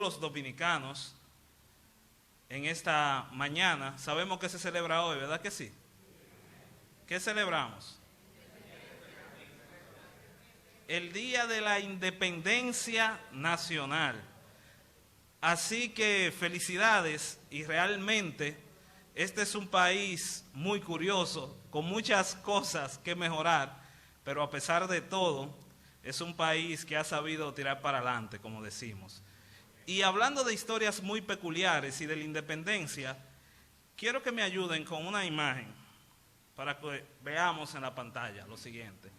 los dominicanos en esta mañana. Sabemos que se celebra hoy, ¿verdad que sí? ¿Qué celebramos? El Día de la Independencia Nacional. Así que felicidades, y realmente este es un país muy curioso, con muchas cosas que mejorar, pero a pesar de todo, es un país que ha sabido tirar para adelante, como decimos. Y hablando de historias muy peculiares y de la independencia, quiero que me ayuden con una imagen para que veamos en la pantalla lo siguiente.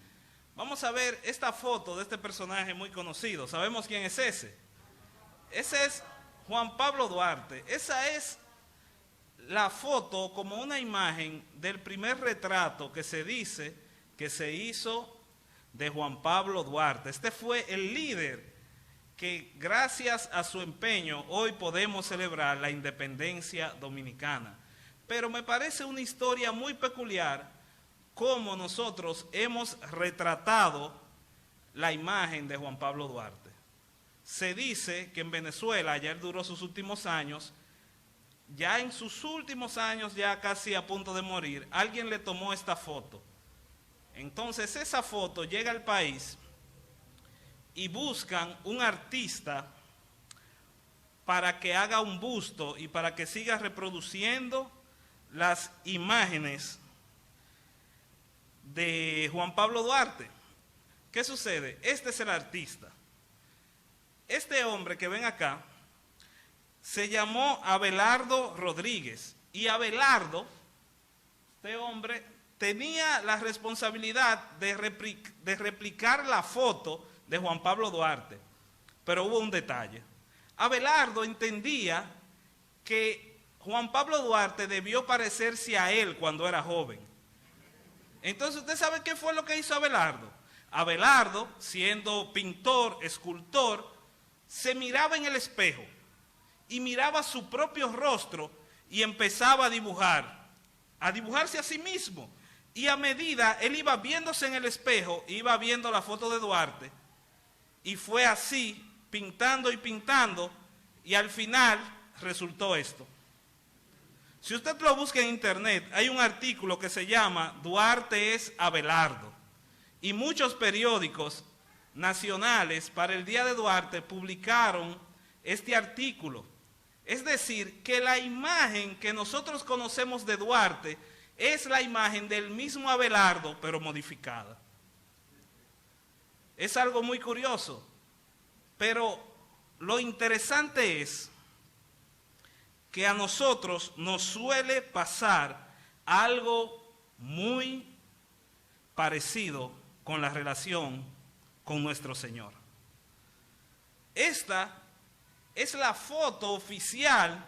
Vamos a ver esta foto de este personaje muy conocido. ¿Sabemos quién es ese? Ese es Juan Pablo Duarte. Esa es la foto como una imagen del primer retrato que se dice que se hizo de Juan Pablo Duarte. Este fue el líder que gracias a su empeño hoy podemos celebrar la independencia dominicana. Pero me parece una historia muy peculiar cómo nosotros hemos retratado la imagen de Juan Pablo Duarte. Se dice que en Venezuela, allá él duró sus últimos años, ya en sus últimos años, ya casi a punto de morir, alguien le tomó esta foto. Entonces esa foto llega al país y buscan un artista para que haga un busto y para que siga reproduciendo las imágenes de Juan Pablo Duarte. ¿Qué sucede? Este es el artista. Este hombre que ven acá se llamó Abelardo Rodríguez, y Abelardo, este hombre, tenía la responsabilidad de replicar la foto de Juan Pablo Duarte, pero hubo un detalle. Abelardo entendía que Juan Pablo Duarte debió parecerse a él cuando era joven. Entonces, ¿usted sabe qué fue lo que hizo Abelardo? Abelardo, siendo pintor, escultor, se miraba en el espejo y miraba su propio rostro y empezaba a dibujarse a sí mismo. Y a medida él iba viéndose en el espejo, iba viendo la foto de Duarte, y fue así, pintando y pintando, y al final resultó esto. Si usted lo busca en internet, hay un artículo que se llama Duarte es Abelardo, y muchos periódicos nacionales para el Día de Duarte publicaron este artículo. Es decir, que la imagen que nosotros conocemos de Duarte es la imagen del mismo Abelardo, pero modificada. Es algo muy curioso, pero lo interesante es que a nosotros nos suele pasar algo muy parecido con la relación con nuestro Señor. Esta es la foto oficial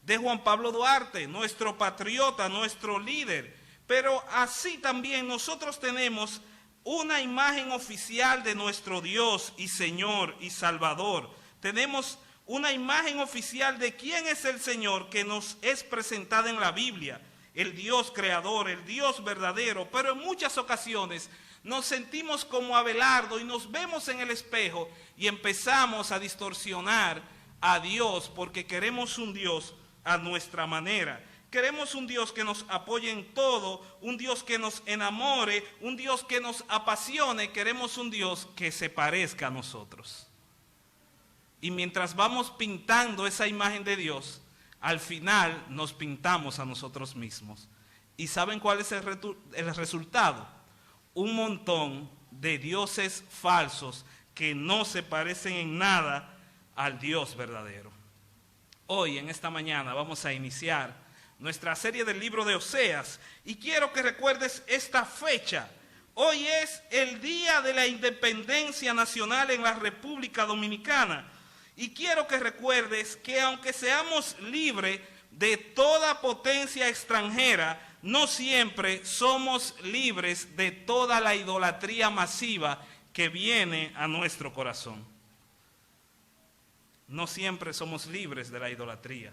de Juan Pablo Duarte, nuestro patriota, nuestro líder. Pero así también nosotros tenemos una imagen oficial de nuestro Dios y Señor y Salvador. Tenemos una imagen oficial de quién es el Señor que nos es presentada en la Biblia, el Dios creador, el Dios verdadero. Pero en muchas ocasiones nos sentimos como Abelardo y nos vemos en el espejo y empezamos a distorsionar a Dios porque queremos un Dios a nuestra manera. Queremos un Dios que nos apoye en todo, un Dios que nos enamore, un Dios que nos apasione. Queremos un Dios que se parezca a nosotros. Y mientras vamos pintando esa imagen de Dios, al final nos pintamos a nosotros mismos. ¿Y saben cuál es el resultado? Un montón de dioses falsos que no se parecen en nada al Dios verdadero. Hoy, en esta mañana, vamos a iniciar nuestra serie del libro de Oseas, y quiero que recuerdes esta fecha. Hoy es el Día de la Independencia Nacional en la República Dominicana, y quiero que recuerdes que aunque seamos libres de toda potencia extranjera, no siempre somos libres de toda la idolatría masiva que viene a nuestro corazón. No siempre somos libres de la idolatría.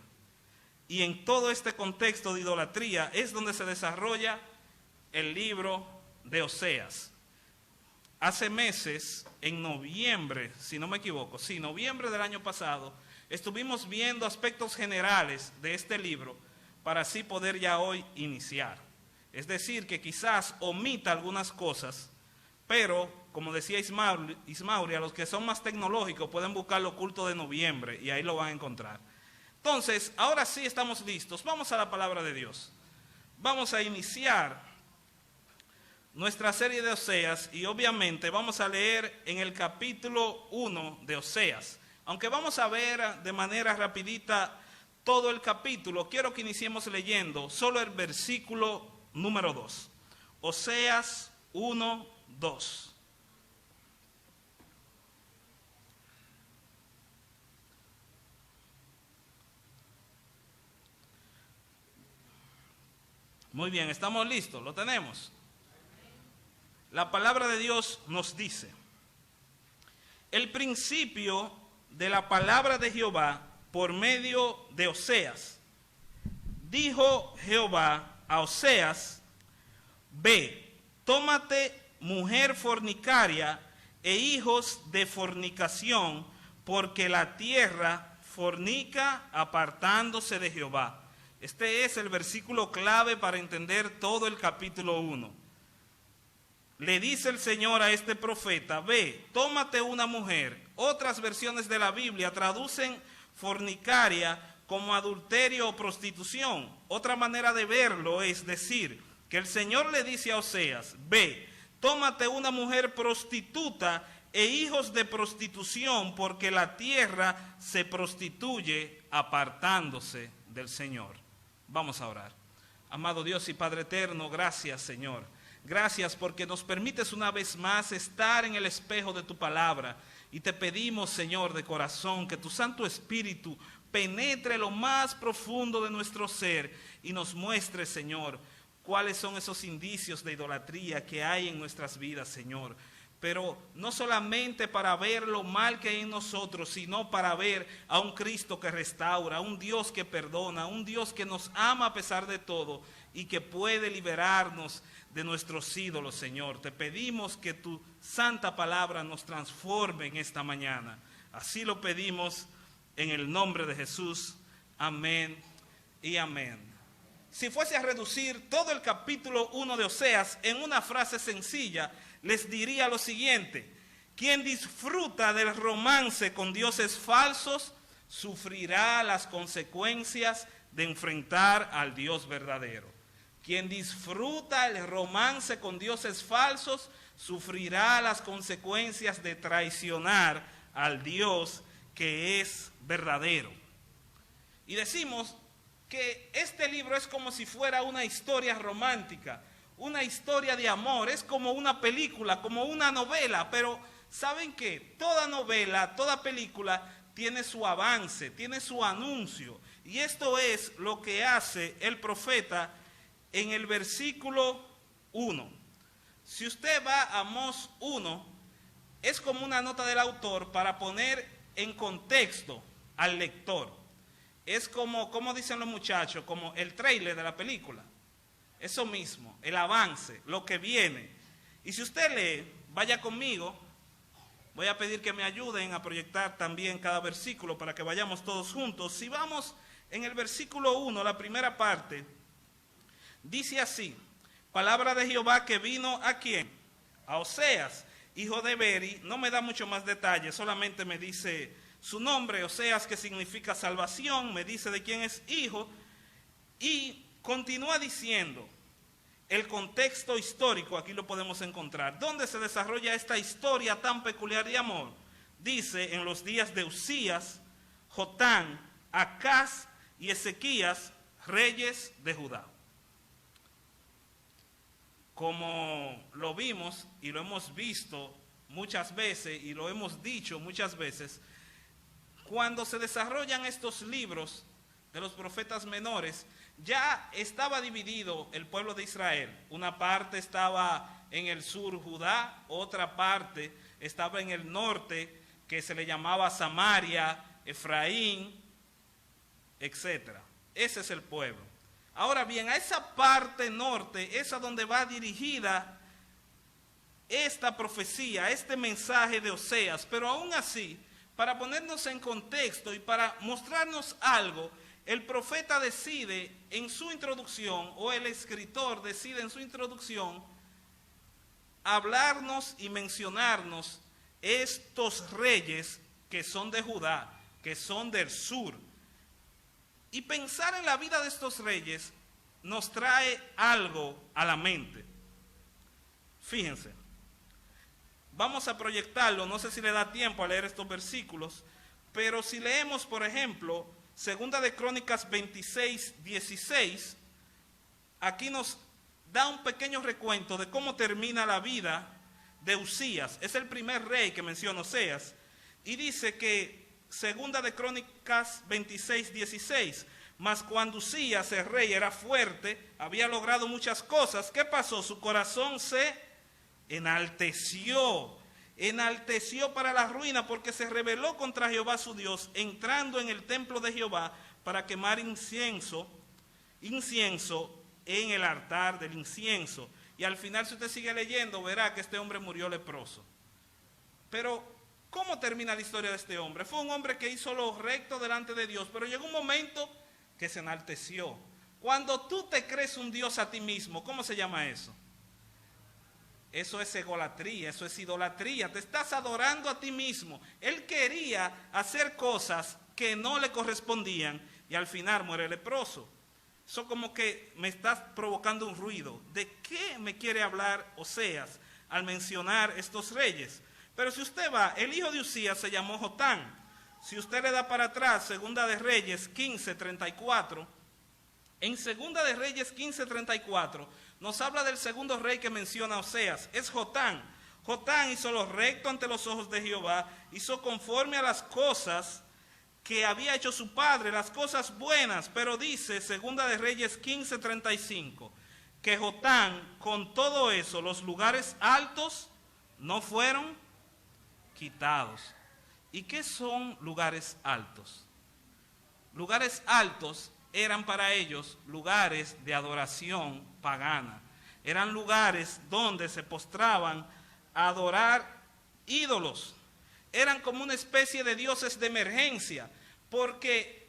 Y en todo este contexto de idolatría es donde se desarrolla el libro de Oseas. Hace meses, en noviembre, si no me equivoco, noviembre del año pasado, estuvimos viendo aspectos generales de este libro para así poder ya hoy iniciar. Es decir, que quizás omita algunas cosas, pero como decía Ismauri, a los que son más tecnológicos pueden buscar lo oculto de noviembre y ahí lo van a encontrar. Entonces, ahora sí estamos listos. Vamos a la palabra de Dios. Vamos a iniciar nuestra serie de Oseas y obviamente vamos a leer en el capítulo 1 de Oseas. Aunque vamos a ver de manera rapidita todo el capítulo, quiero que iniciemos leyendo solo el versículo número 2. Oseas 1, 2. Muy bien, ¿estamos listos? ¿Lo tenemos? La palabra de Dios nos dice: el principio de la palabra de Jehová por medio de Oseas. Dijo Jehová a Oseas: ve, tómate mujer fornicaria e hijos de fornicación, porque la tierra fornica apartándose de Jehová. Este es el versículo clave para entender todo el capítulo 1. Le dice el Señor a este profeta: ve, tómate una mujer. Otras versiones de la Biblia traducen fornicaria como adulterio o prostitución. Otra manera de verlo es decir que el Señor le dice a Oseas: ve, tómate una mujer prostituta e hijos de prostitución, porque la tierra se prostituye apartándose del Señor. Vamos a orar. Amado Dios y Padre eterno, gracias, Señor. Gracias porque nos permites una vez más estar en el espejo de tu palabra. Y te pedimos, Señor, de corazón, que tu Santo Espíritu penetre lo más profundo de nuestro ser y nos muestre, Señor, cuáles son esos indicios de idolatría que hay en nuestras vidas, Señor. Pero no solamente para ver lo mal que hay en nosotros, sino para ver a un Cristo que restaura, a un Dios que perdona, a un Dios que nos ama a pesar de todo y que puede liberarnos de nuestros ídolos, Señor. Te pedimos que tu santa palabra nos transforme en esta mañana. Así lo pedimos en el nombre de Jesús. Amén y amén. Si fuese a reducir todo el capítulo 1 de Oseas en una frase sencilla, les diría lo siguiente: quien disfruta del romance con dioses falsos, sufrirá las consecuencias de enfrentar al Dios verdadero. Quien disfruta el romance con dioses falsos, sufrirá las consecuencias de traicionar al Dios que es verdadero. Y decimos que este libro es como si fuera una historia romántica, una historia de amor, es como una película, como una novela, pero ¿saben qué? Toda novela, toda película tiene su avance, tiene su anuncio, y esto es lo que hace el profeta en el versículo 1. Si usted va a Amós 1, es como una nota del autor para poner en contexto al lector. Es como dicen los muchachos, como el tráiler de la película. Eso mismo, el avance, lo que viene. Y si usted lee, vaya conmigo, voy a pedir que me ayuden a proyectar también cada versículo para que vayamos todos juntos. Si vamos en el versículo 1, la primera parte, dice así: palabra de Jehová que vino ¿a quién? A Oseas, hijo de Beri. No me da mucho más detalles, solamente me dice su nombre, Oseas, que significa salvación, me dice de quién es hijo, y continúa diciendo el contexto histórico. Aquí lo podemos encontrar. ¿Dónde se desarrolla esta historia tan peculiar de amor? Dice: en los días de Usías, Jotán, Acaz y Ezequías, reyes de Judá. Como lo vimos y lo hemos visto muchas veces y lo hemos dicho muchas veces, cuando se desarrollan estos libros de los profetas menores, ya estaba dividido el pueblo de Israel. Una parte estaba en el sur, Judá, otra parte estaba en el norte, que se le llamaba Samaria, Efraín, etc. Ese es el pueblo. Ahora bien, a esa parte norte es a donde va dirigida esta profecía, este mensaje de Oseas, pero aún así para ponernos en contexto y para mostrarnos algo, el profeta decide en su introducción, o el escritor decide en su introducción, hablarnos y mencionarnos estos reyes que son de Judá, que son del sur. Y pensar en la vida de estos reyes nos trae algo a la mente. Fíjense, vamos a proyectarlo, no sé si le da tiempo a leer estos versículos, pero si leemos, por ejemplo, Segunda de Crónicas 26, 16, aquí nos da un pequeño recuento de cómo termina la vida de Usías. Es el primer rey que menciona Oseas. Y dice que, Segunda de Crónicas 26, 16, mas cuando Usías, el rey, era fuerte, había logrado muchas cosas, ¿qué pasó? Su corazón se enalteció para la ruina, porque se rebeló contra Jehová su Dios, entrando en el templo de Jehová para quemar incienso en el altar del incienso. Y al final, si usted sigue leyendo, verá que este hombre murió leproso. Pero, ¿cómo termina la historia de este hombre? Fue un hombre que hizo lo recto delante de Dios, pero llegó un momento que se enalteció. Cuando tú te crees un Dios a ti mismo, ¿cómo se llama eso? Eso es egolatría, eso es idolatría. Te estás adorando a ti mismo. Él quería hacer cosas que no le correspondían y al final muere leproso. Eso como que me está provocando un ruido. ¿De qué me quiere hablar Oseas al mencionar estos reyes? Pero si usted va, el hijo de Usías se llamó Jotán. Si usted le da para atrás, Segunda de Reyes 15, 34, en Segunda de Reyes 15, 34, nos habla del segundo rey que menciona Oseas, es Jotán. Jotán hizo lo recto ante los ojos de Jehová, hizo conforme a las cosas que había hecho su padre, las cosas buenas, pero dice, Segunda de Reyes 15, 35, que Jotán, con todo eso, los lugares altos no fueron quitados. ¿Y qué son lugares altos? Lugares altos eran para ellos lugares de adoración pagana. Eran lugares donde se postraban a adorar ídolos. Eran como una especie de dioses de emergencia, porque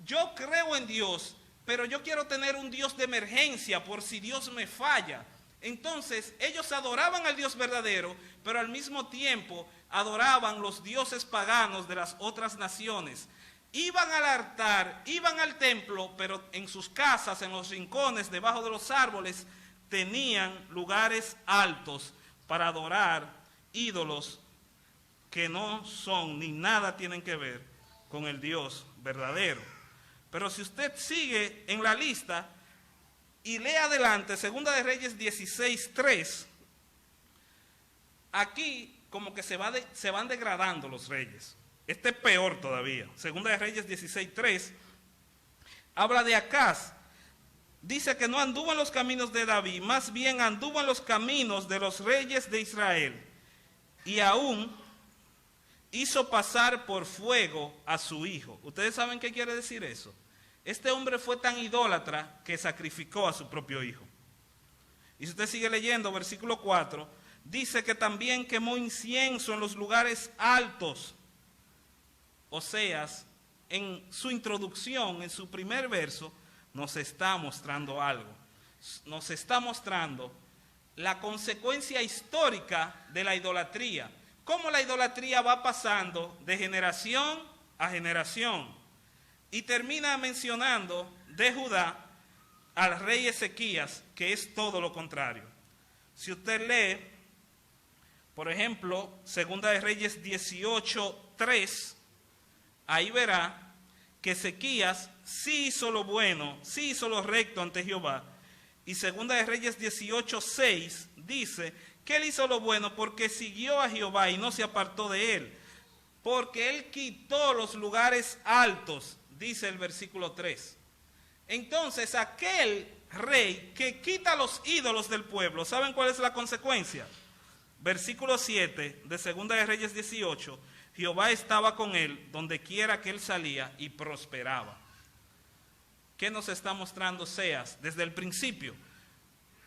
yo creo en Dios, pero yo quiero tener un Dios de emergencia por si Dios me falla. Entonces ellos adoraban al Dios verdadero, pero al mismo tiempo adoraban los dioses paganos de las otras naciones. Iban al altar, iban al templo, pero en sus casas, en los rincones, debajo de los árboles, tenían lugares altos para adorar ídolos que no son ni nada tienen que ver con el Dios verdadero. Pero si usted sigue en la lista y lee adelante, Segunda de Reyes 16, 3, aquí como que se van degradando los reyes. Este es peor todavía. Segunda de Reyes 16, 3, habla de Acaz. Dice que no anduvo en los caminos de David, más bien anduvo en los caminos de los reyes de Israel. Y aún hizo pasar por fuego a su hijo. ¿Ustedes saben qué quiere decir eso? Este hombre fue tan idólatra que sacrificó a su propio hijo. Y si usted sigue leyendo, versículo 4, dice que también quemó incienso en los lugares altos. Oseas, en su introducción, en su primer verso, nos está mostrando algo. Nos está mostrando la consecuencia histórica de la idolatría. Cómo la idolatría va pasando de generación a generación. Y termina mencionando de Judá al rey Ezequías, que es todo lo contrario. Si usted lee, por ejemplo, Segunda de Reyes 18, 3, ahí verá que Ezequías sí hizo lo bueno, sí hizo lo recto ante Jehová. Y Segunda de Reyes 18, 6 dice que él hizo lo bueno porque siguió a Jehová y no se apartó de él. Porque él quitó los lugares altos, dice el versículo 3. Entonces aquel rey que quita los ídolos del pueblo, ¿saben cuál es la consecuencia? Versículo 7 de Segunda de Reyes 18, Jehová estaba con él donde quiera que él salía y prosperaba. ¿Qué nos está mostrando Oseas desde el principio?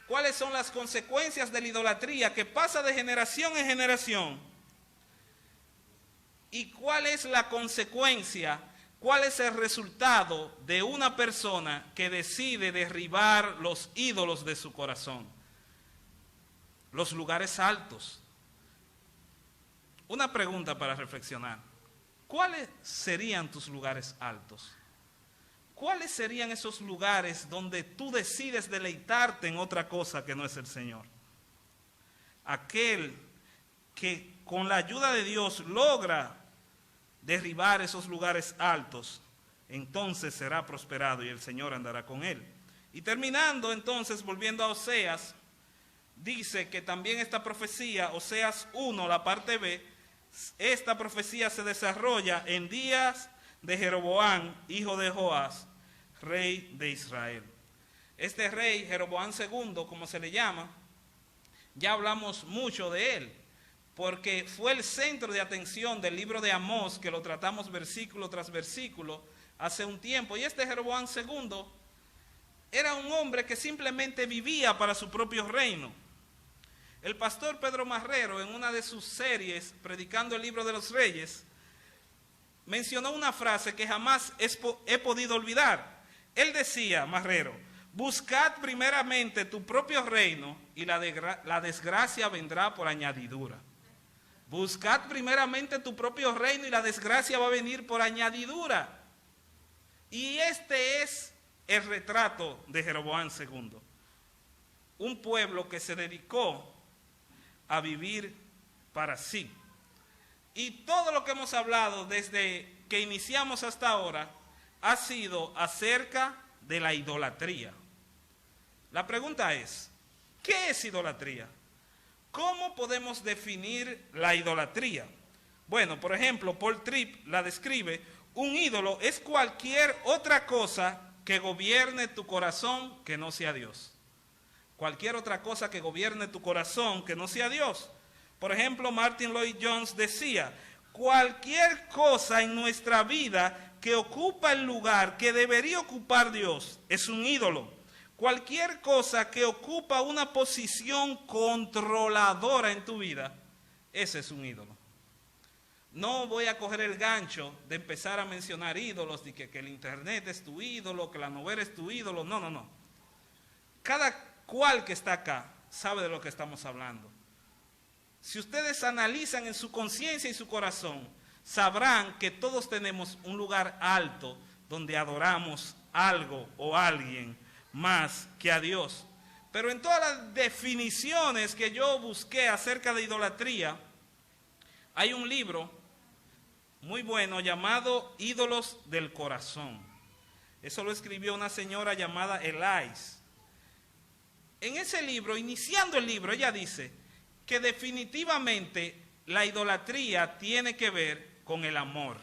¿Cuáles son las consecuencias de la idolatría que pasa de generación en generación? ¿Y cuál es la consecuencia? ¿Cuál es el resultado de una persona que decide derribar los ídolos de su corazón? Los lugares altos. Una pregunta para reflexionar. ¿Cuáles serían tus lugares altos? ¿Cuáles serían esos lugares donde tú decides deleitarte en otra cosa que no es el Señor? Aquel que con la ayuda de Dios logra derribar esos lugares altos, entonces será prosperado y el Señor andará con él. Y terminando entonces, volviendo a Oseas, dice que también esta profecía, Oseas 1, la parte B, esta profecía se desarrolla en días de Jeroboam, hijo de Joás, rey de Israel. Este rey, Jeroboam II, como se le llama, ya hablamos mucho de él, porque fue el centro de atención del libro de Amós, que lo tratamos versículo tras versículo hace un tiempo. Y este Jeroboam II era un hombre que simplemente vivía para su propio reino. El pastor Pedro Marrero, en una de sus series, predicando el libro de los reyes, mencionó una frase que jamás he podido olvidar. Él decía, Marrero, buscad primeramente tu propio reino y la desgracia vendrá por añadidura. Buscad primeramente tu propio reino y la desgracia va a venir por añadidura. Y este es el retrato de Jeroboam II. Un pueblo que se dedicó a vivir para sí. Y todo lo que hemos hablado desde que iniciamos hasta ahora ha sido acerca de la idolatría. La pregunta es, ¿qué es idolatría? ¿Cómo podemos definir la idolatría? Bueno, por ejemplo, Paul Tripp la describe: un ídolo es cualquier otra cosa que gobierne tu corazón que no sea Dios. Cualquier otra cosa que gobierne tu corazón que no sea Dios. Por ejemplo, Martin Lloyd Jones decía: cualquier cosa en nuestra vida que ocupa el lugar que debería ocupar Dios es un ídolo. Cualquier cosa que ocupa una posición controladora en tu vida, ese es un ídolo. No voy a coger el gancho de empezar a mencionar ídolos, de que el internet es tu ídolo, que la novela es tu ídolo. No, no, no. Cada cual que está acá sabe de lo que estamos hablando. Si ustedes analizan en su conciencia y su corazón, sabrán que todos tenemos un lugar alto donde adoramos algo o alguien más que a Dios. Pero en todas las definiciones que yo busqué acerca de idolatría, hay un libro muy bueno llamado Ídolos del Corazón. Eso lo escribió una señora llamada Elise. En ese libro, iniciando el libro, ella dice que definitivamente la idolatría tiene que ver con el amor.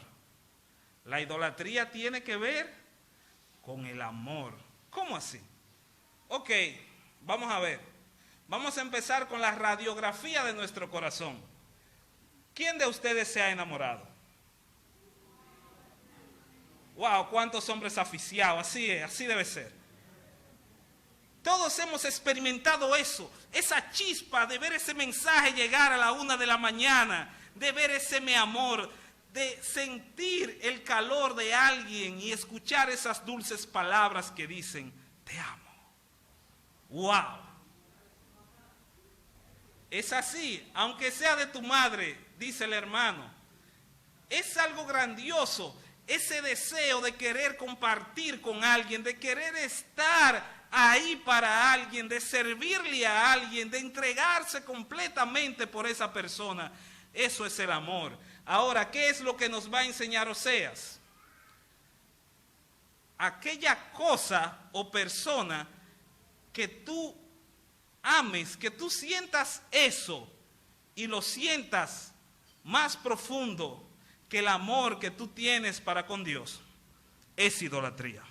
La idolatría tiene que ver con el amor. ¿Cómo así? Ok, vamos a ver. Vamos a empezar con la radiografía de nuestro corazón. ¿Quién de ustedes se ha enamorado? Wow, cuántos hombres aficiados. Así es, así debe ser. Todos hemos experimentado eso, esa chispa de ver ese mensaje llegar a la 1 de la mañana, de ver ese mi amor, de sentir el calor de alguien y escuchar esas dulces palabras que dicen, te amo. ¡Wow! Es así, aunque sea de tu madre, dice el hermano. Es algo grandioso, ese deseo de querer compartir con alguien, de querer estar ahí para alguien, de servirle a alguien, de entregarse completamente por esa persona. Eso es el amor. Ahora, ¿qué es lo que nos va a enseñar Oseas? Aquella cosa o persona que tú ames, que tú sientas eso y lo sientas más profundo que el amor que tú tienes para con Dios, es idolatría.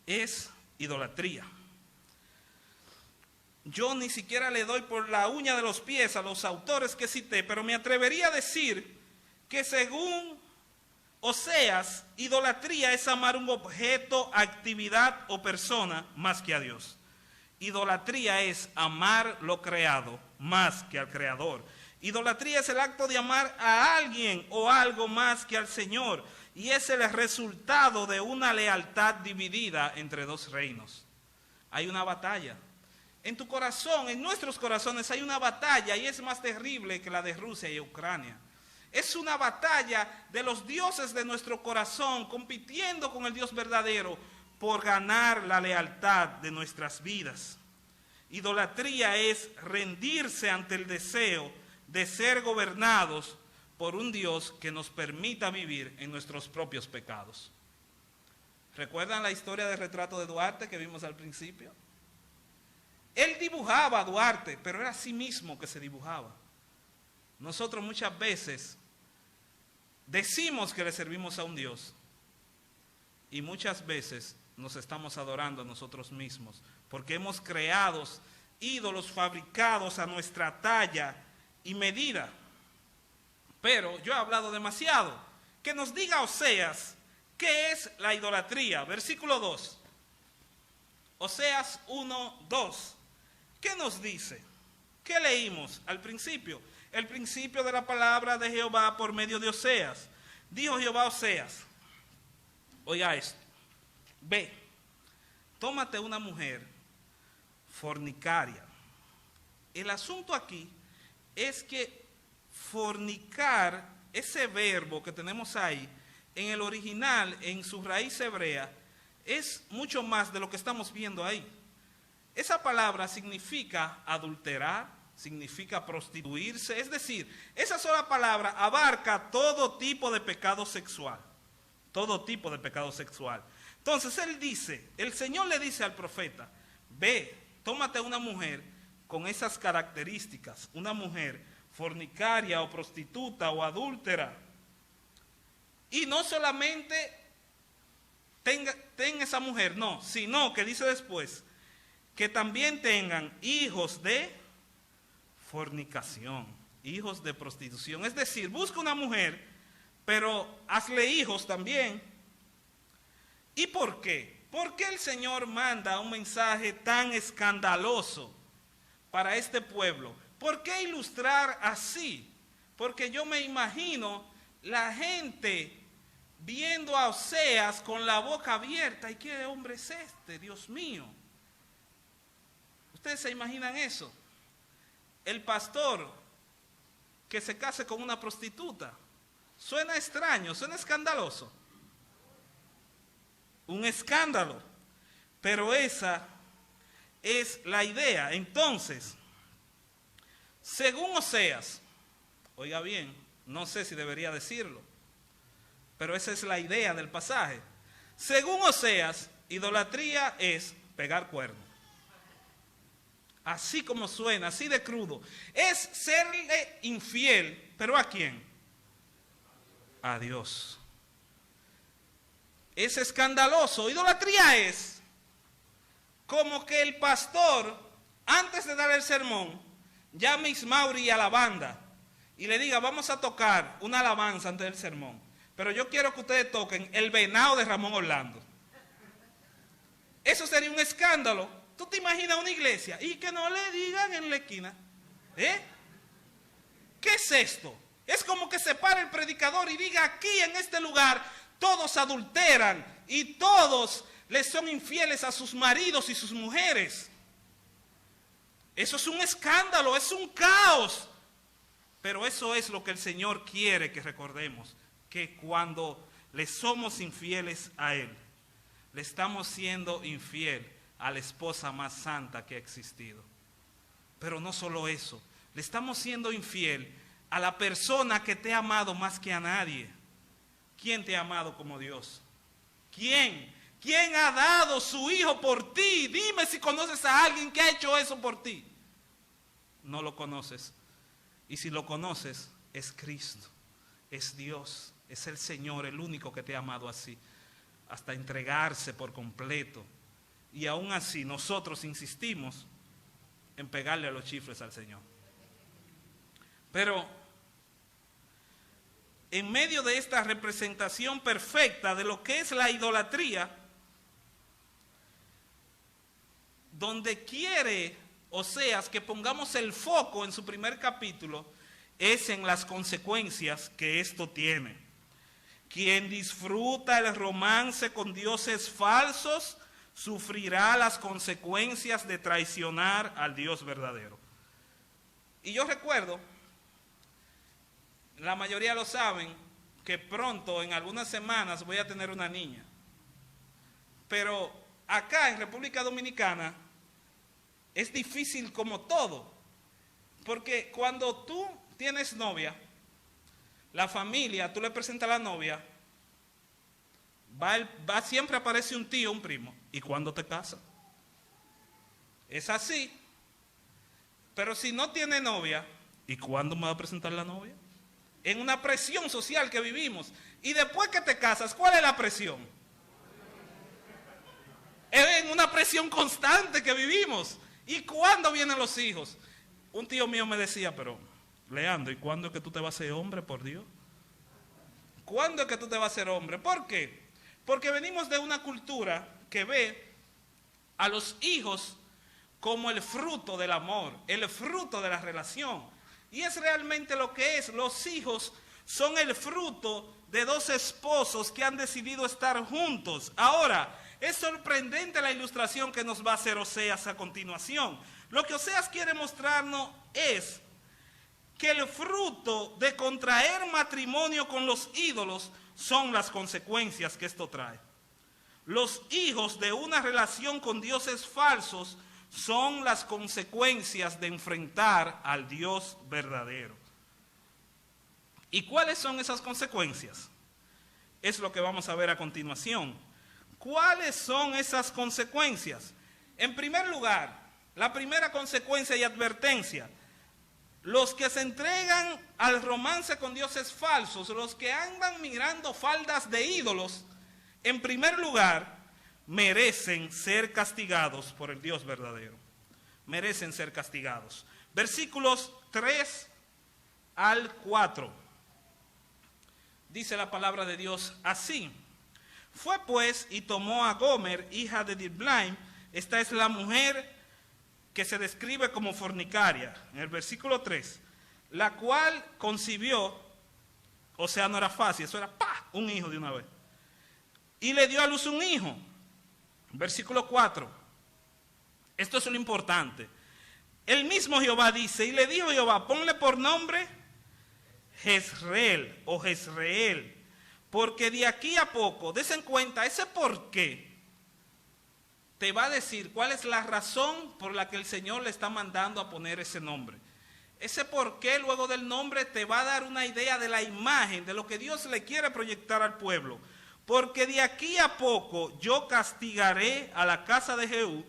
Es idolatría. Yo ni siquiera le doy por la uña de los pies a los autores que cité, pero me atrevería a decir que según Oseas, idolatría es amar un objeto, actividad o persona más que a Dios. Idolatría es amar lo creado más que al Creador. Idolatría es el acto de amar a alguien o algo más que al Señor, y es el resultado de una lealtad dividida entre dos reinos. Hay una batalla. En tu corazón, en nuestros corazones hay una batalla, y es más terrible que la de Rusia y Ucrania. Es una batalla de los dioses de nuestro corazón compitiendo con el Dios verdadero por ganar la lealtad de nuestras vidas. Idolatría es rendirse ante el deseo de ser gobernados por un Dios que nos permita vivir en nuestros propios pecados. ¿Recuerdan la historia del retrato de Duarte que vimos al principio? Él dibujaba a Duarte, pero era a sí mismo que se dibujaba. Nosotros muchas veces decimos que le servimos a un Dios y muchas veces nos estamos adorando a nosotros mismos porque hemos creado ídolos fabricados a nuestra talla y medida. Pero yo he hablado demasiado. Que nos diga Oseas qué es la idolatría. Versículo 2. Oseas 1, 2. ¿Qué nos dice? ¿Qué leímos al principio? El principio de la palabra de Jehová por medio de Oseas. Dijo Jehová a Oseas, oiga esto, ve, tómate una mujer fornicaria. El asunto aquí es que fornicar, ese verbo que tenemos ahí, en el original, en su raíz hebrea, es mucho más de lo que estamos viendo ahí. Esa palabra significa adulterar, significa prostituirse, es decir, esa sola palabra abarca todo tipo de pecado sexual, todo tipo de pecado sexual. Entonces él dice, el Señor le dice al profeta, ve, tómate una mujer con esas características, una mujer fornicaria o prostituta o adúltera, y no solamente ten esa mujer, no, sino que dice después, que también tengan hijos de fornicación, hijos de prostitución. Es decir, busca una mujer, pero hazle hijos también. ¿Y por qué? ¿Por qué el Señor manda un mensaje tan escandaloso para este pueblo? ¿Por qué ilustrar así? Porque yo me imagino la gente viendo a Oseas con la boca abierta. ¿Y qué hombre es este? Dios mío. ¿Ustedes se imaginan eso? El pastor que se case con una prostituta. Suena extraño, suena escandaloso. Un escándalo. Pero esa es la idea. Entonces, según Oseas, oiga bien, no sé si debería decirlo, pero esa es la idea del pasaje. Según Oseas, idolatría es pegar cuernos. Así como suena, así de crudo. Es serle infiel, ¿pero a quién? A Dios. Es escandaloso. Idolatría es como que el pastor, antes de dar el sermón, llame a Ismauri a la banda y le diga, vamos a tocar una alabanza antes del sermón, pero yo quiero que ustedes toquen El Venado de Ramón Orlando. Eso sería un escándalo. ¿Tú te imaginas una iglesia y que no le digan en la esquina? ¿Qué es esto? Es como que se pare el predicador y diga, aquí en este lugar todos adulteran y todos les son infieles a sus maridos y sus mujeres. Eso es un escándalo, es un caos. Pero eso es lo que el Señor quiere que recordemos, que cuando le somos infieles a Él, le estamos siendo infiel a la esposa más santa que ha existido. Pero no solo eso, le estamos siendo infiel a la persona que te ha amado más que a nadie. ¿Quién te ha amado como Dios? ¿Quién? ¿Quién ha dado su hijo por ti? Dime si conoces a alguien que ha hecho eso por ti. No lo conoces. Y si lo conoces, es Cristo, es Dios, es el Señor, el único que te ha amado así, hasta entregarse por completo. Y aún así nosotros insistimos en pegarle a los chifles al Señor. Pero en medio de esta representación perfecta de lo que es la idolatría, donde quiere Oseas que pongamos el foco en su primer capítulo, es en las consecuencias que esto tiene. Quien disfruta el romance con dioses falsos sufrirá las consecuencias de traicionar al Dios verdadero. Y yo recuerdo, la mayoría lo saben, que pronto, en algunas semanas, voy a tener una niña. Pero acá en República Dominicana es difícil como todo, porque cuando tú tienes novia, la familia, tú le presentas a la novia, siempre aparece un tío, un primo. ¿Y cuándo te casas? Es así. Pero si no tiene novia, ¿y cuándo me va a presentar la novia? En una presión social que vivimos. Y después que te casas, ¿cuál es la presión? Es en una presión constante que vivimos. ¿Y cuándo vienen los hijos? Un tío mío me decía, pero Leandro, ¿y cuándo es que tú te vas a ser hombre, por Dios? ¿Cuándo es que tú te vas a ser hombre? ¿Por qué? Porque venimos de una cultura que ve a los hijos como el fruto del amor, el fruto de la relación. Y es realmente lo que es. Los hijos son el fruto de dos esposos que han decidido estar juntos. Ahora, es sorprendente la ilustración que nos va a hacer Oseas a continuación. Lo que Oseas quiere mostrarnos es que el fruto de contraer matrimonio con los ídolos son las consecuencias que esto trae. Los hijos de una relación con dioses falsos son las consecuencias de enfrentar al Dios verdadero. ¿Y cuáles son esas consecuencias? Es lo que vamos a ver a continuación. ¿Cuáles son esas consecuencias? En primer lugar, la primera consecuencia y advertencia: los que se entregan al romance con dioses falsos, los que andan mirando faldas de ídolos, en primer lugar, merecen ser castigados por el Dios verdadero. Merecen ser castigados. Versículos 3 al 4. Dice la palabra de Dios así: fue pues y tomó a Gomer, hija de Diblaim. Esta es la mujer que se describe como fornicaria, en el versículo 3, la cual concibió, o sea, no era fácil, eso era un hijo de una vez, y le dio a luz un hijo. Versículo 4, esto es lo importante. El mismo Jehová dice, y le dijo Jehová, ponle por nombre Jezreel o Jezreel, porque de aquí a poco, desen cuenta, ese por qué te va a decir cuál es la razón por la que el Señor le está mandando a poner ese nombre. Ese por qué luego del nombre te va a dar una idea de la imagen, de lo que Dios le quiere proyectar al pueblo. Porque de aquí a poco yo castigaré a la casa de Jehú.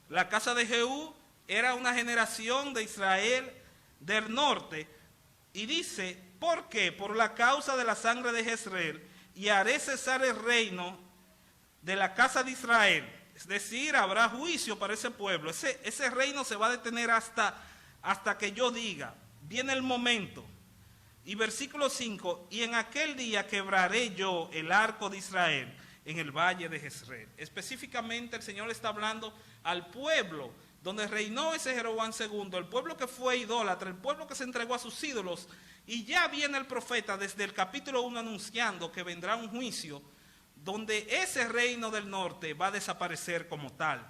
La casa de Jehú era una generación de Israel del norte. Y dice, ¿por qué? Por la causa de la sangre de Jezreel, y haré cesar el reino de la casa de Israel. Es decir, habrá juicio para ese pueblo. Ese reino se va a detener hasta que yo diga, viene el momento. Y versículo 5, y en aquel día quebraré yo el arco de Israel en el valle de Jezreel. Específicamente el Señor está hablando al pueblo donde reinó ese Jeroboam II, el pueblo que fue idólatra, el pueblo que se entregó a sus ídolos. Y ya viene el profeta desde el capítulo 1 anunciando que vendrá un juicio donde ese reino del norte va a desaparecer como tal.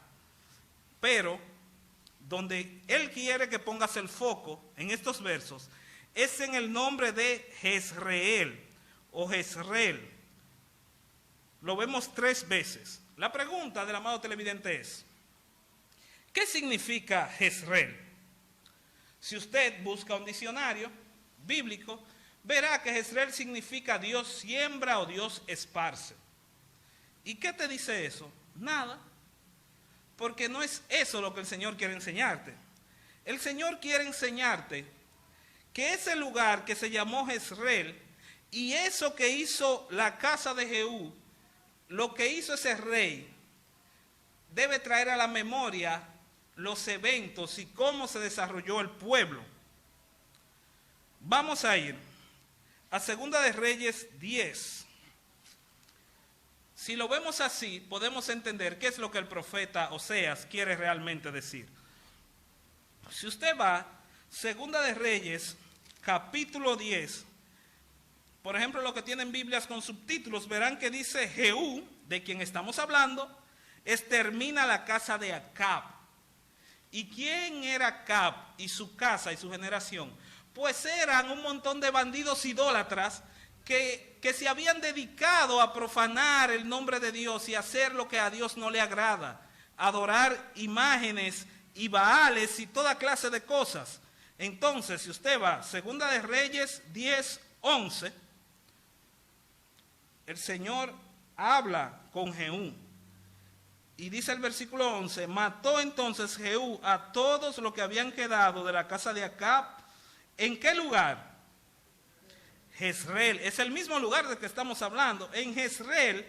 Pero donde él quiere que pongas el foco en estos versos es en el nombre de Jezreel o Jezreel. Lo vemos 3 veces. La pregunta del amado televidente es, ¿qué significa Jezreel? Si usted busca un diccionario bíblico, verá que Jezreel significa Dios siembra o Dios esparce. ¿Y qué te dice eso? Nada. Porque no es eso lo que el Señor quiere enseñarte. El Señor quiere enseñarte que ese lugar que se llamó Jezreel y eso que hizo la casa de Jehú, lo que hizo ese rey, debe traer a la memoria los eventos y cómo se desarrolló el pueblo. Vamos a ir a Segunda de Reyes 10. Si lo vemos así, podemos entender qué es lo que el profeta Oseas quiere realmente decir. Si usted va, Segunda de Reyes, capítulo 10, por ejemplo, los que tienen Biblias con subtítulos, verán que dice Jehú, de quien estamos hablando, extermina la casa de Acab. ¿Y quién era Acab y su casa y su generación? Pues eran un montón de bandidos idólatras que se habían dedicado a profanar el nombre de Dios y hacer lo que a Dios no le agrada, adorar imágenes y baales y toda clase de cosas. Entonces, si usted va, Segunda de Reyes 10:11, el Señor habla con Jehú. Y dice el versículo 11, mató entonces Jehú a todos los que habían quedado de la casa de Acab. ¿En qué lugar? Jezreel, es el mismo lugar del que estamos hablando, en Jezreel,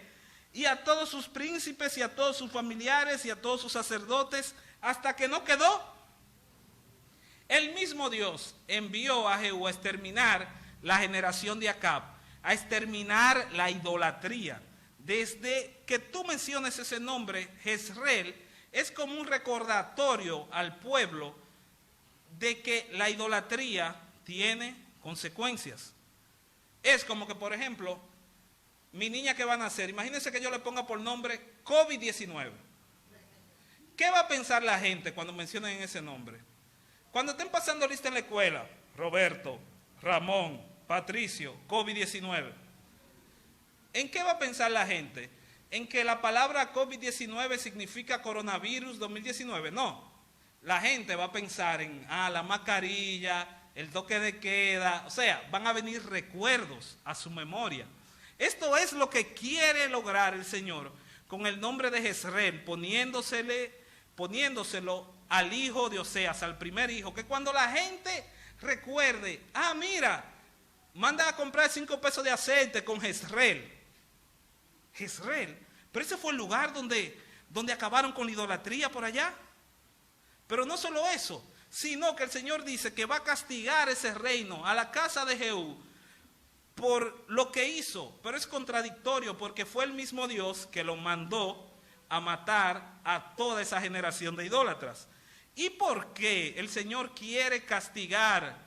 y a todos sus príncipes y a todos sus familiares y a todos sus sacerdotes, hasta que no quedó. El mismo Dios envió a Jehú a exterminar la generación de Acab, a exterminar la idolatría. Desde que tú menciones ese nombre, Jezreel, es como un recordatorio al pueblo de que la idolatría tiene consecuencias. Es como que, por ejemplo, mi niña que va a nacer, imagínense que yo le ponga por nombre COVID-19. ¿Qué va a pensar la gente cuando mencionen ese nombre? Cuando estén pasando lista en la escuela, Roberto, Ramón, Patricio, COVID-19. ¿En qué va a pensar la gente? ¿En que la palabra COVID-19 significa coronavirus 2019? No. La gente va a pensar en la mascarilla, el toque de queda, o sea, van a venir recuerdos a su memoria. Esto es lo que quiere lograr el Señor con el nombre de Jezreel, poniéndoselo al hijo de Oseas, al primer hijo, que cuando la gente recuerde, mira, manda a comprar 5 pesos de aceite con Jezreel. Jezreel, pero ese fue el lugar donde acabaron con la idolatría por allá. Pero no solo eso, sino que el Señor dice que va a castigar ese reino, a la casa de Jehú, por lo que hizo. Pero es contradictorio porque fue el mismo Dios que lo mandó a matar a toda esa generación de idólatras. ¿Y por qué el Señor quiere castigar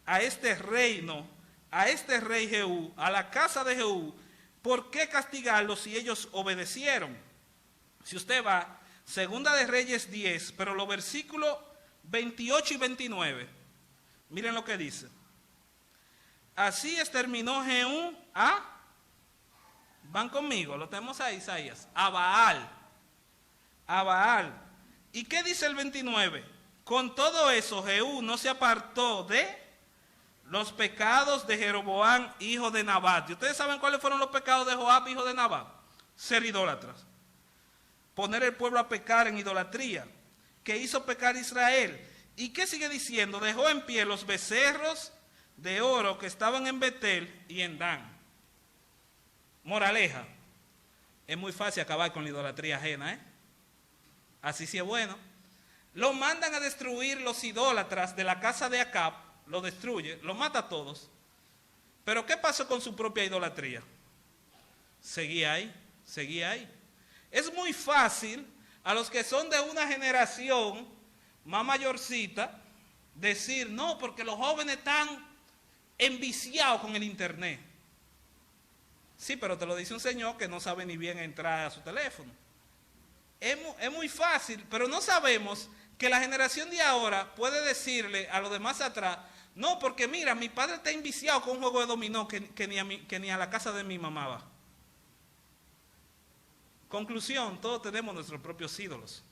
a este reino, a este rey Jehú, a la casa de Jehú? ¿Por qué castigarlos si ellos obedecieron? Si usted va, Segunda de Reyes 10, pero los versículos 28 y 29, miren lo que dice. Así exterminó Jehú van conmigo, lo tenemos ahí, Isaías, a Baal. ¿Y qué dice el 29? Con todo eso Jehú no se apartó de los pecados de Jeroboam, hijo de Nabat. ¿Y ustedes saben cuáles fueron los pecados de Joab, hijo de Nabat? Ser idólatras. Poner el pueblo a pecar en idolatría, que hizo pecar a Israel. ¿Y qué sigue diciendo? Dejó en pie los becerros de oro que estaban en Betel y en Dan. Moraleja, es muy fácil acabar con la idolatría ajena, Así sí es bueno. Lo mandan a destruir los idólatras de la casa de Acab, lo destruye, lo mata a todos. Pero ¿qué pasó con su propia idolatría? Seguía ahí. Es muy fácil a los que son de una generación más mayorcita decir, no, porque los jóvenes están enviciados con el internet. Sí, pero te lo dice un señor que no sabe ni bien entrar a su teléfono. Es muy fácil, pero no sabemos que la generación de ahora puede decirle a los demás atrás, no, porque mira, mi padre está enviciado con un juego de dominó que ni a la casa de mi mamá va. Conclusión, todos tenemos nuestros propios ídolos.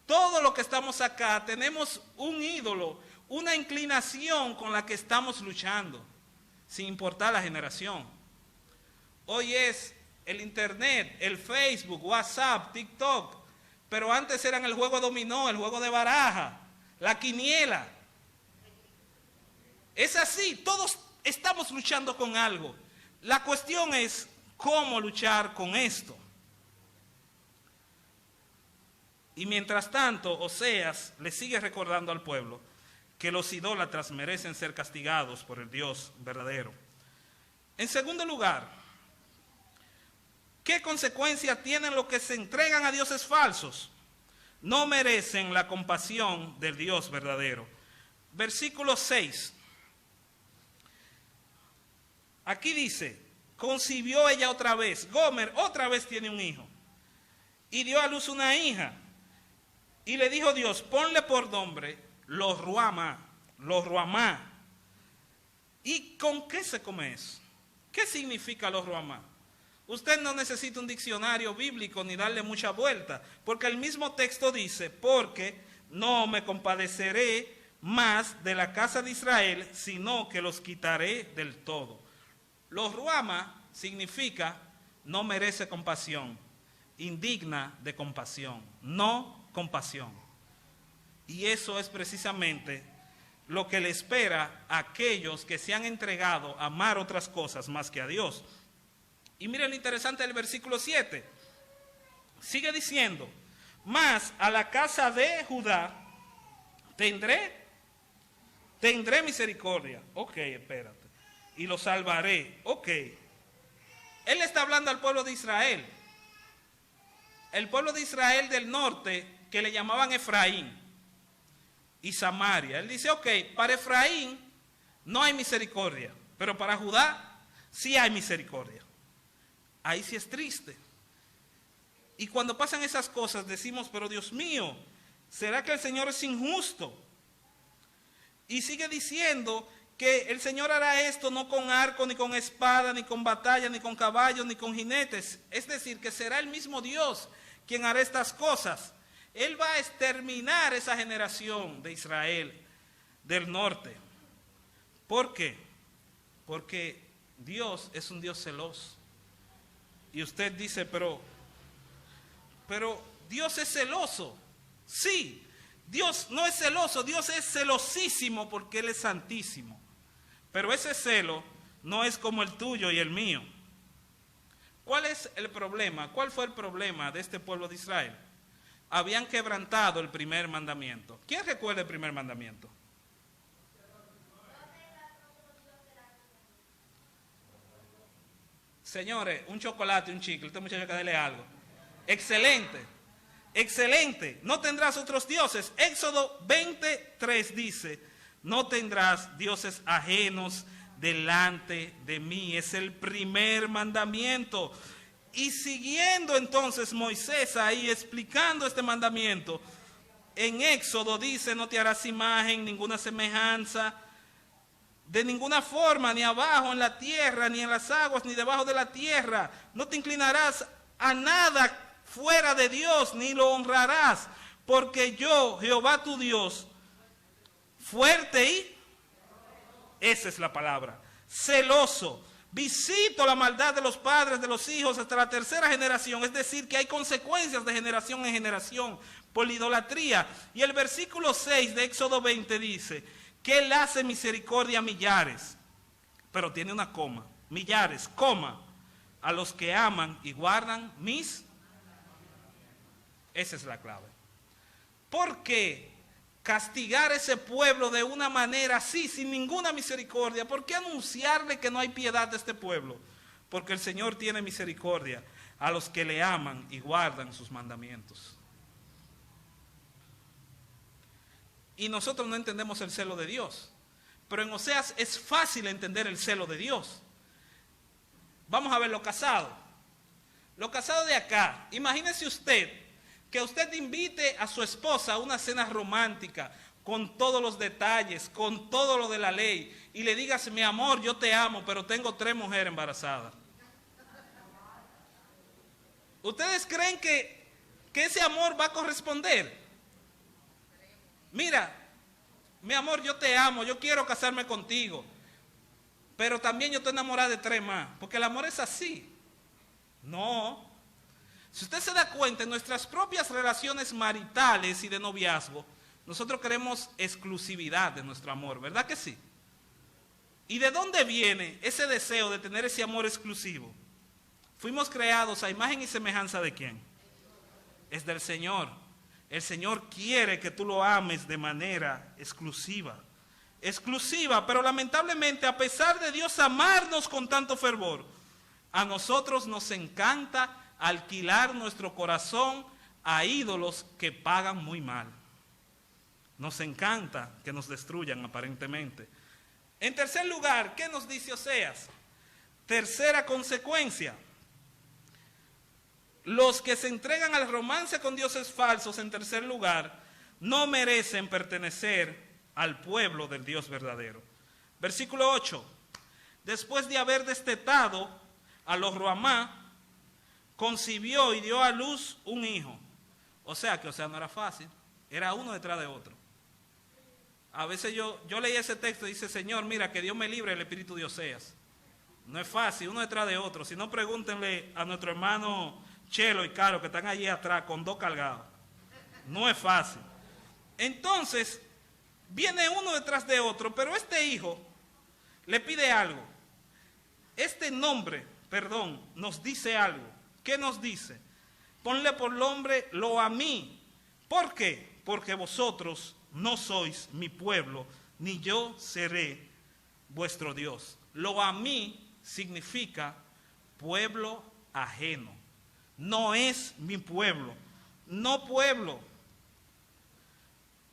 Todos los que estamos acá tenemos un ídolo, una inclinación con la que estamos luchando, sin importar la generación. Hoy es el internet, el Facebook, WhatsApp, TikTok, pero antes eran el juego dominó, el juego de baraja, la quiniela. Es así, todos estamos luchando con algo. La cuestión es cómo luchar con esto. Y mientras tanto, Oseas le sigue recordando al pueblo que los idólatras merecen ser castigados por el Dios verdadero. En segundo lugar, ¿qué consecuencias tienen los que se entregan a dioses falsos? No merecen la compasión del Dios verdadero. Versículo 6. Aquí dice, concibió ella otra vez. Gomer otra vez tiene un hijo. Y dio a luz una hija. Y le dijo Dios, ponle por nombre Lo-ruhamá. ¿Y con qué se come eso? ¿Qué significa Lo-ruhamá? Usted no necesita un diccionario bíblico ni darle mucha vuelta, porque el mismo texto dice, porque no me compadeceré más de la casa de Israel, sino que los quitaré del todo. Lo-ruhamá significa no merece compasión, indigna de compasión, no compasión. Y eso es precisamente lo que le espera a aquellos que se han entregado a amar otras cosas más que a Dios. Y miren lo interesante del versículo 7. Sigue diciendo, mas a la casa de Judá tendré misericordia. Ok, espérate. Y lo salvaré. Ok. Él está hablando al pueblo de Israel. El pueblo de Israel del norte, que le llamaban Efraín y Samaria. Él dice, ok, para Efraín no hay misericordia, pero para Judá sí hay misericordia. Ahí sí es triste. Y cuando pasan esas cosas decimos, pero Dios mío, ¿será que el Señor es injusto? Y sigue diciendo que el Señor hará esto no con arco, ni con espada, ni con batalla, ni con caballos, ni con jinetes. Es decir, que será el mismo Dios quien hará estas cosas. Él va a exterminar esa generación de Israel del norte. ¿Por qué? Porque Dios es un Dios celoso. Y usted dice, pero Dios es celoso. Sí, Dios no es celoso, Dios es celosísimo porque Él es santísimo. Pero ese celo no es como el tuyo y el mío. ¿Cuál es el problema? ¿Cuál fue el problema de este pueblo de Israel? Habían quebrantado el primer mandamiento. ¿Quién recuerda el primer mandamiento? Señores, un chocolate, un chicle, este muchacho que dele algo. Excelente, excelente. No tendrás otros dioses. Éxodo 23 dice, no tendrás dioses ajenos delante de mí. Es el primer mandamiento. Y siguiendo entonces Moisés ahí explicando este mandamiento, en Éxodo dice, no te harás imagen, ninguna semejanza, de ninguna forma, ni abajo en la tierra, ni en las aguas, ni debajo de la tierra. No te inclinarás a nada fuera de Dios, ni lo honrarás, porque yo, Jehová tu Dios, fuerte y, esa es la palabra, celoso, visito la maldad de los padres, de los hijos, hasta la tercera generación. Es decir, que hay consecuencias de generación en generación por la idolatría. Y el versículo 6 de Éxodo 20 dice que Él hace misericordia a millares, pero tiene una coma, millares, coma, a los que aman y guardan mis. Esa es la clave. ¿Por qué castigar a ese pueblo de una manera así, sin ninguna misericordia? ¿Por qué anunciarle que no hay piedad de este pueblo? Porque el Señor tiene misericordia a los que le aman y guardan sus mandamientos. Y nosotros no entendemos el celo de Dios, pero en Oseas es fácil entender el celo de Dios. Vamos a ver lo casado. Lo casado de acá, imagínese usted que usted invite a su esposa a una cena romántica, con todos los detalles, con todo lo de la ley, y le digas, mi amor, yo te amo, pero tengo 3 mujeres embarazadas. ¿Ustedes creen que ese amor va a corresponder? Mira, mi amor, yo te amo, yo quiero casarme contigo, pero también yo estoy enamorada de 3 más, porque el amor es así. No. Si usted se da cuenta, en nuestras propias relaciones maritales y de noviazgo, nosotros queremos exclusividad de nuestro amor, ¿verdad que sí? ¿Y de dónde viene ese deseo de tener ese amor exclusivo? Fuimos creados a imagen y semejanza de ¿quién? Es del Señor. El Señor quiere que tú lo ames de manera exclusiva. Exclusiva, pero lamentablemente, a pesar de Dios amarnos con tanto fervor, a nosotros nos encanta alquilar nuestro corazón a ídolos que pagan muy mal. Nos encanta que nos destruyan aparentemente. En tercer lugar, ¿qué nos dice Oseas? Tercera consecuencia. Los que se entregan al romance con dioses falsos, en tercer lugar, no merecen pertenecer al pueblo del Dios verdadero. Versículo 8. Después de haber destetado a los Ruamá, concibió y dio a luz un hijo. O sea, no era fácil, era uno detrás de otro. A veces yo leí ese texto y dice, Señor, mira, que Dios me libre del espíritu de Oseas. No es fácil, uno detrás de otro. Si no, pregúntenle a nuestro hermano Chelo y Carlos, que están allí atrás con 2 cargados. No es fácil. Entonces, viene uno detrás de otro, pero este hijo le pide algo. Este nombre, nos dice algo. ¿Qué nos dice? Ponle por nombre Lo-Ammi. ¿Por qué? Porque vosotros no sois mi pueblo, ni yo seré vuestro Dios. Lo-Ammi significa pueblo ajeno. No es mi pueblo, no pueblo.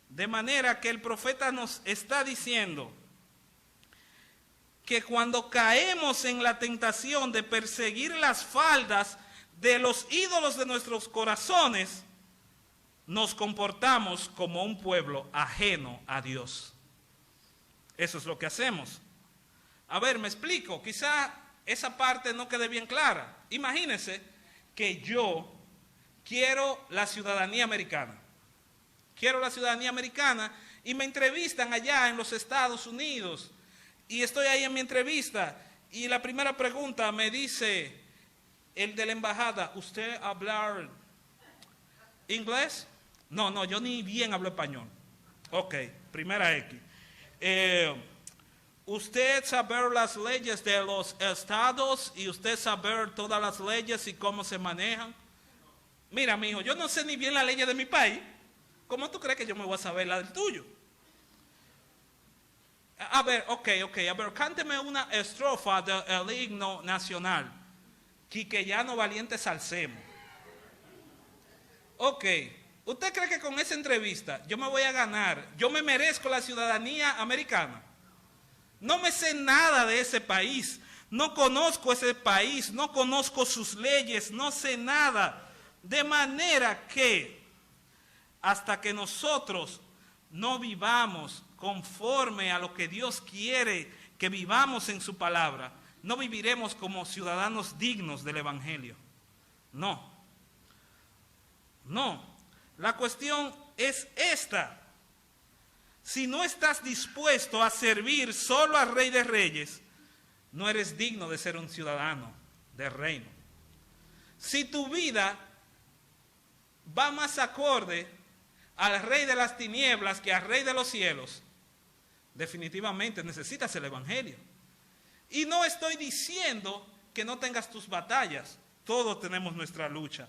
De manera que el profeta nos está diciendo que cuando caemos en la tentación de perseguir las faldas de los ídolos de nuestros corazones, nos comportamos como un pueblo ajeno a Dios. Eso es lo que hacemos. A ver, me explico, quizá esa parte no quede bien clara. Imagínense que yo quiero la ciudadanía americana. Quiero la ciudadanía americana y me entrevistan allá en los Estados Unidos. Y estoy ahí en mi entrevista y la primera pregunta me dice el de la embajada, ¿usted habla inglés? No, yo ni bien hablo español. Ok, primera X. Usted saber las leyes de los estados y usted saber todas las leyes y cómo se manejan. Mira, mijo, yo no sé ni bien las leyes de mi país. ¿Cómo tú crees que yo me voy a saber la del tuyo? A ver, ok. A ver, cánteme una estrofa del himno nacional. Quiqueyano valiente salsemos. Ok. ¿Usted cree que con esa entrevista yo me voy a ganar? Yo me merezco la ciudadanía americana. No me sé nada de ese país. No conozco ese país. No conozco sus leyes. No sé nada. De manera que hasta que nosotros no vivamos conforme a lo que Dios quiere que vivamos en su palabra, no viviremos como ciudadanos dignos del Evangelio. No. La cuestión es esta. Si no estás dispuesto a servir solo al Rey de Reyes, no eres digno de ser un ciudadano del reino. Si tu vida va más acorde al Rey de las tinieblas que al Rey de los cielos, definitivamente necesitas el Evangelio. Y no estoy diciendo que no tengas tus batallas. Todos tenemos nuestra lucha.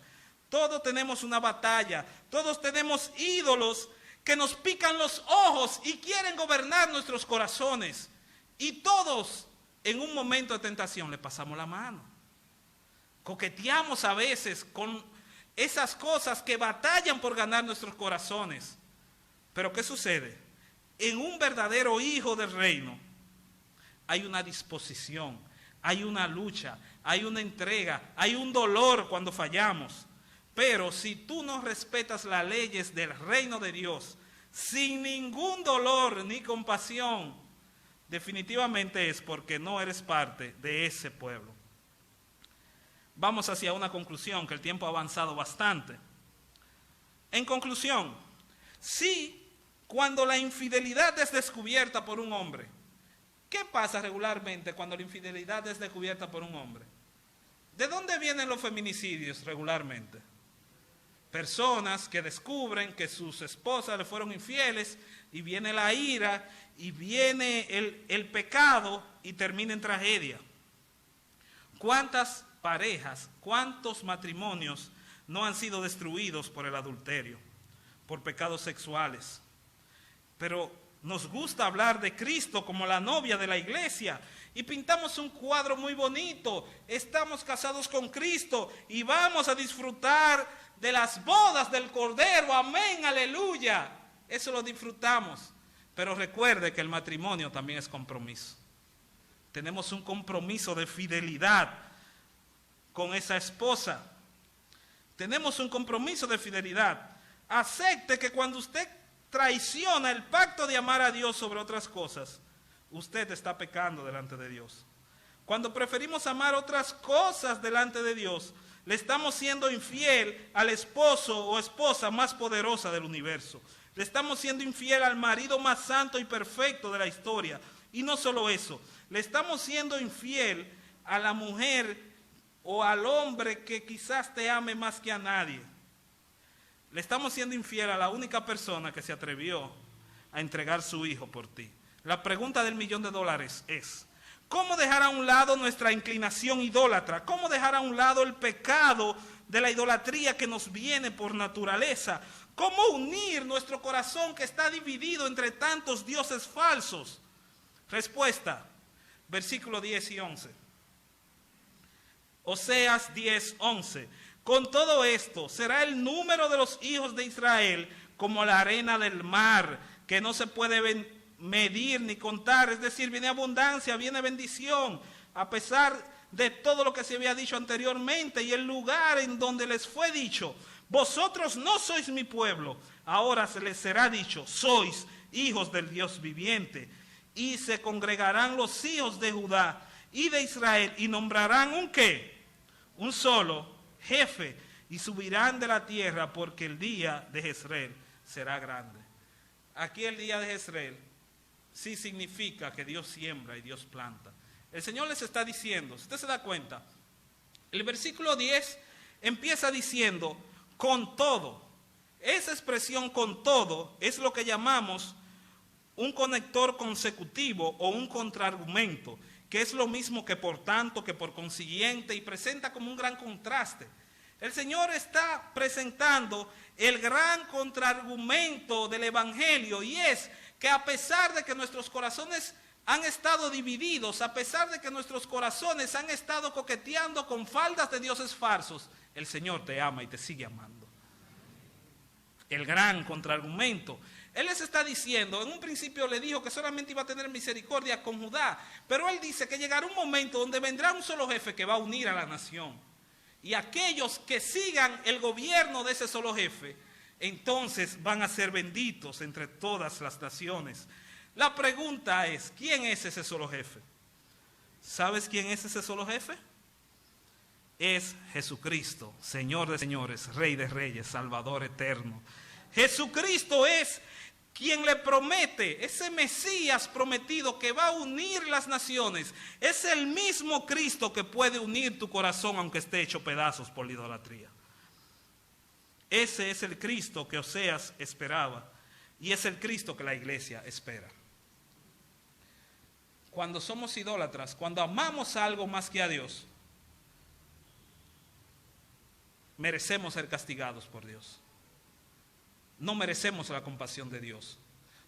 Todos tenemos una batalla. Todos tenemos ídolos que nos pican los ojos y quieren gobernar nuestros corazones. Y todos en un momento de tentación le pasamos la mano. Coqueteamos a veces con esas cosas que batallan por ganar nuestros corazones. Pero ¿qué sucede? En un verdadero hijo del reino hay una disposición, hay una lucha, hay una entrega, hay un dolor cuando fallamos. Pero si tú no respetas las leyes del reino de Dios, sin ningún dolor ni compasión, definitivamente es porque no eres parte de ese pueblo. Vamos hacia una conclusión, que el tiempo ha avanzado bastante. En conclusión, si cuando la infidelidad es descubierta por un hombre, ¿qué pasa regularmente cuando la infidelidad es descubierta por un hombre? ¿De dónde vienen los feminicidios regularmente? Personas que descubren que sus esposas le fueron infieles y viene la ira y viene el pecado y termina en tragedia. ¿Cuántas parejas, cuántos matrimonios no han sido destruidos por el adulterio, por pecados sexuales? Pero nos gusta hablar de Cristo como la novia de la iglesia y pintamos un cuadro muy bonito. Estamos casados con Cristo y vamos a disfrutar de las bodas del Cordero. Amén, aleluya. Eso lo disfrutamos. Pero recuerde que el matrimonio también es compromiso. Tenemos un compromiso de fidelidad con esa esposa. Tenemos un compromiso de fidelidad. Acepte que cuando usted traiciona el pacto de amar a Dios sobre otras cosas, usted está pecando delante de Dios. Cuando preferimos amar otras cosas delante de Dios, le estamos siendo infiel al esposo o esposa más poderosa del universo. Le estamos siendo infiel al marido más santo y perfecto de la historia. Y no solo eso, le estamos siendo infiel a la mujer o al hombre que quizás te ame más que a nadie. Le estamos siendo infiel a la única persona que se atrevió a entregar su hijo por ti. La pregunta del $1.000.000 es: ¿cómo dejar a un lado nuestra inclinación idólatra? ¿Cómo dejar a un lado el pecado de la idolatría que nos viene por naturaleza? ¿Cómo unir nuestro corazón que está dividido entre tantos dioses falsos? Respuesta, versículos 10 y 11. Oseas 10:11. Con todo esto será el número de los hijos de Israel como la arena del mar, que no se puede medir ni contar. Es decir, viene abundancia, viene bendición, a pesar de todo lo que se había dicho anteriormente, y el lugar en donde les fue dicho: vosotros no sois mi pueblo, ahora se les será dicho: sois hijos del Dios viviente. Y se congregarán los hijos de Judá y de Israel, y nombrarán un ¿qué? Un solo jefe, y subirán de la tierra, porque el día de Jezreel será grande. Aquí el día de Jezreel sí significa que Dios siembra y Dios planta. El Señor les está diciendo, si usted se da cuenta, el versículo 10 empieza diciendo: con todo. Esa expresión con todo es lo que llamamos un conector consecutivo o un contraargumento, que es lo mismo que por tanto, que por consiguiente, y presenta como un gran contraste. El Señor está presentando el gran contraargumento del Evangelio, y es que a pesar de que nuestros corazones han estado divididos, a pesar de que nuestros corazones han estado coqueteando con faldas de dioses falsos, el Señor te ama y te sigue amando. El gran contraargumento. Él les está diciendo, en un principio le dijo que solamente iba a tener misericordia con Judá, pero él dice que llegará un momento donde vendrá un solo jefe que va a unir a la nación. Y aquellos que sigan el gobierno de ese solo jefe, entonces van a ser benditos entre todas las naciones. La pregunta es: ¿quién es ese solo jefe? ¿Sabes quién es ese solo jefe? Es Jesucristo, Señor de señores, Rey de reyes, Salvador eterno. Jesucristo es quien le promete, ese Mesías prometido que va a unir las naciones. Es el mismo Cristo que puede unir tu corazón aunque esté hecho pedazos por la idolatría. Ese es el Cristo que Oseas esperaba, y es el Cristo que la iglesia espera. Cuando somos idólatras, cuando amamos a algo más que a Dios, merecemos ser castigados por Dios. No merecemos la compasión de Dios.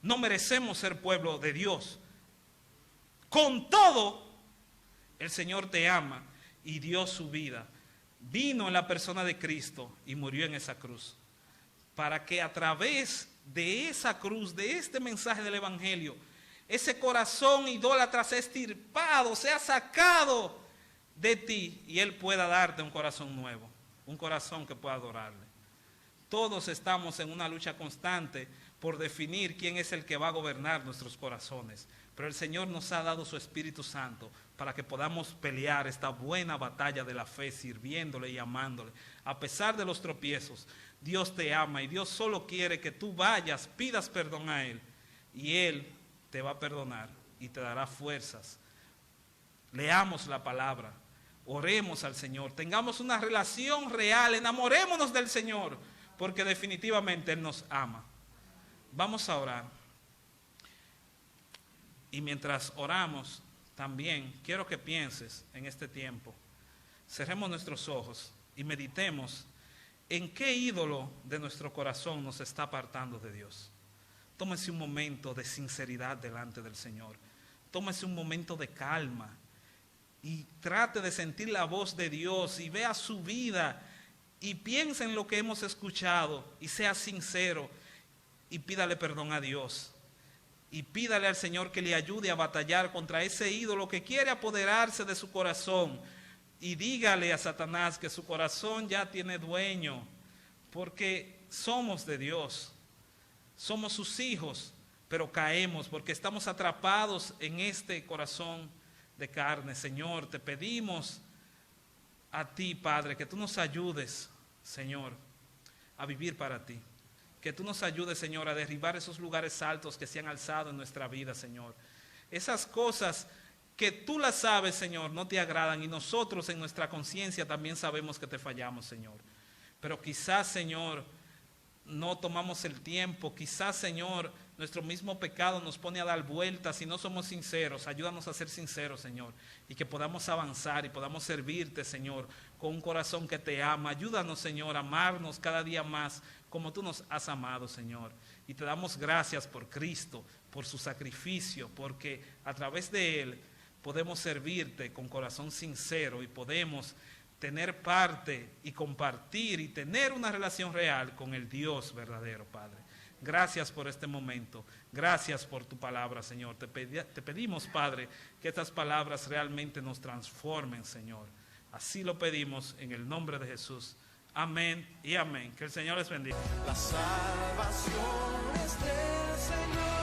No merecemos ser pueblo de Dios. Con todo, el Señor te ama y dio su vida. Vino en la persona de Cristo y murió en esa cruz, para que a través de esa cruz, de este mensaje del Evangelio, ese corazón idólatra sea extirpado, sea sacado de ti, y Él pueda darte un corazón nuevo, un corazón que pueda adorarle. Todos estamos en una lucha constante por definir quién es el que va a gobernar nuestros corazones. Pero el Señor nos ha dado su Espíritu Santo para que podamos pelear esta buena batalla de la fe, sirviéndole y amándole. A pesar de los tropiezos, Dios te ama, y Dios solo quiere que tú vayas, pidas perdón a Él, y Él te va a perdonar y te dará fuerzas. Leamos la palabra, oremos al Señor, tengamos una relación real, enamorémonos del Señor, porque definitivamente Él nos ama. Vamos a orar. Y mientras oramos, también quiero que pienses en este tiempo. Cerremos nuestros ojos y meditemos en qué ídolo de nuestro corazón nos está apartando de Dios. Tómese un momento de sinceridad delante del Señor. Tómese un momento de calma y trate de sentir la voz de Dios, y vea su vida y piensa en lo que hemos escuchado y sea sincero y pídale perdón a Dios. y pídale al Señor que le ayude a batallar contra ese ídolo que quiere apoderarse de su corazón. Y dígale a Satanás que su corazón ya tiene dueño, porque somos de Dios, somos sus hijos, pero caemos porque estamos atrapados en este corazón de carne. Señor, te pedimos a ti, Padre, que tú nos ayudes, Señor, a vivir para ti. Que tú nos ayudes, Señor, a derribar esos lugares altos que se han alzado en nuestra vida, Señor. Esas cosas que tú las sabes, Señor, no te agradan, y nosotros en nuestra conciencia también sabemos que te fallamos, Señor. Pero quizás, Señor, no tomamos el tiempo, quizás, Señor, nuestro mismo pecado nos pone a dar vueltas y no somos sinceros. Ayúdanos a ser sinceros, Señor, y que podamos avanzar y podamos servirte, Señor, con un corazón que te ama. Ayúdanos, Señor, a amarnos cada día más como tú nos has amado, Señor. Y te damos gracias por Cristo, por su sacrificio, porque a través de Él podemos servirte con corazón sincero y podemos tener parte y compartir y tener una relación real con el Dios verdadero, Padre. Gracias por este momento. Gracias por tu palabra, Señor. Te pedimos, Padre, que estas palabras realmente nos transformen, Señor. Así lo pedimos en el nombre de Jesús. Amén y amén. Que el Señor les bendiga. La salvación es del Señor.